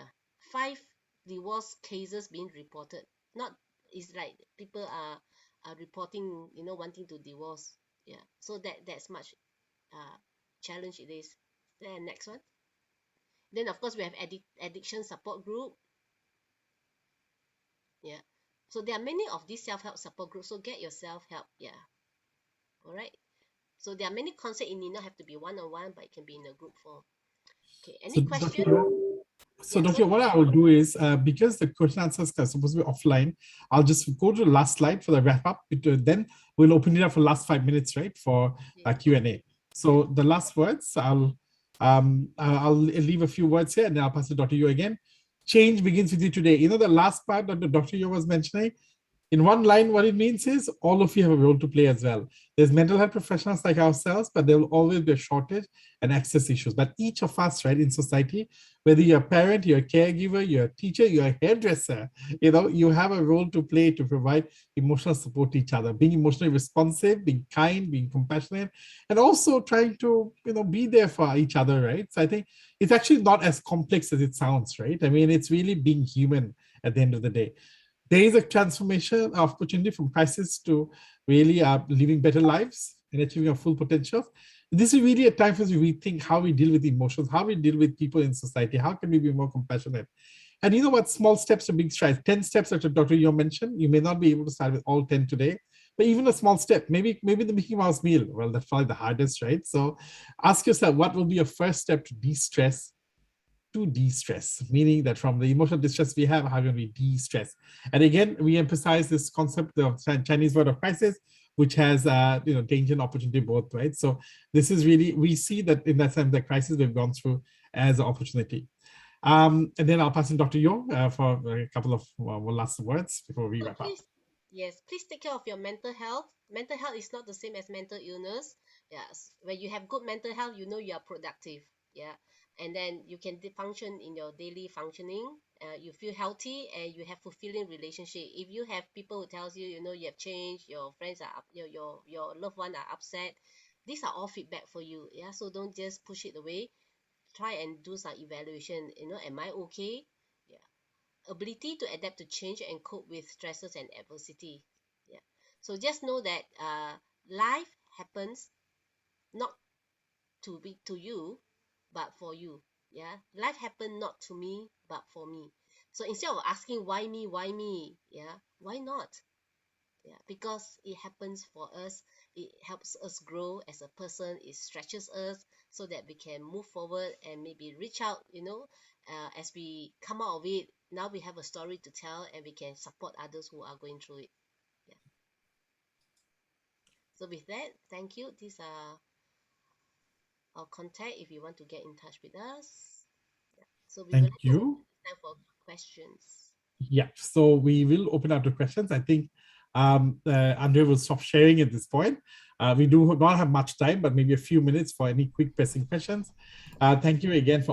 5 divorce cases being reported. Not, it's like people are reporting, wanting to divorce. Yeah, so that's much challenge it is. Then next one. Then of course we have addiction support group. Yeah, so there are many of these self-help support groups, so get your self-help. Yeah, all right. So there are many concepts. It need not have to be one-on-one, but it can be in a group form. Okay, any So, question? Dr. Sorry. What I will do is, because the question answers are supposed to be offline, I'll just go to the last slide for the wrap up. Then we'll open it up for the last 5 minutes, right, for Q&A. So the last words, I'll leave a few words here, and then I'll pass it to Dr. Yo again. Change begins with you today. The last part that Dr. Yo was mentioning, in one line, what it means is all of you have a role to play as well. There's mental health professionals like ourselves, but there will always be a shortage and access issues. But each of us, right, in society, whether you're a parent, you're a caregiver, you're a teacher, you're a hairdresser, you have a role to play to provide emotional support to each other, being emotionally responsive, being kind, being compassionate, and also trying to, be there for each other, right? So I think it's actually not as complex as it sounds, right? I mean, it's really being human at the end of the day. There is a transformation opportunity from crisis to really living better lives and achieving our full potential. This is really a time for us to rethink how we deal with emotions, how we deal with people in society, how can we be more compassionate? And you know what? Small steps are big strides. 10 steps that Dr. Yo mentioned. You may not be able to start with all 10 today, but even a small step, maybe the Mickey Mouse meal. Well, that's probably the hardest, right? So ask yourself, what will be your first step to de-stress? To de-stress, meaning that from the emotional distress we have, how can we de-stress? And again, we emphasize this concept of Chinese word of crisis, which has danger and opportunity both, right? So this is really, we see that in that sense, the crisis we've gone through as an opportunity. And then I'll pass in Dr. Yo for a couple of last words before we wrap up. Yes, please take care of your mental health. Mental health is not the same as mental illness. Yes, when you have good mental health, you know you are productive. Yeah, and then you can function in your daily functioning. You feel healthy and you have fulfilling relationship. If you have people who tells you, you have changed, your friends are up, your loved one are upset. These are all feedback for you. Yeah, so don't just push it away. Try and do some evaluation. Am I okay? Yeah, ability to adapt to change and cope with stresses and adversity. Yeah, so just know that life happens not to you, but for you. Yeah, life happened not to me, but for me. So instead of asking why me, yeah, why not? Yeah, because it happens for us. It helps us grow as a person. It stretches us so that we can move forward and maybe reach out, as we come out of it. Now we have a story to tell and we can support others who are going through it. Yeah. So with that, thank you. These are our contact if you want to get in touch with us. Yeah. So we will Thank like to you. open time for questions. Yeah, so we will open up to questions. I think Andrea will stop sharing at this point. We do not have much time, but maybe a few minutes for any quick pressing questions. Thank you again for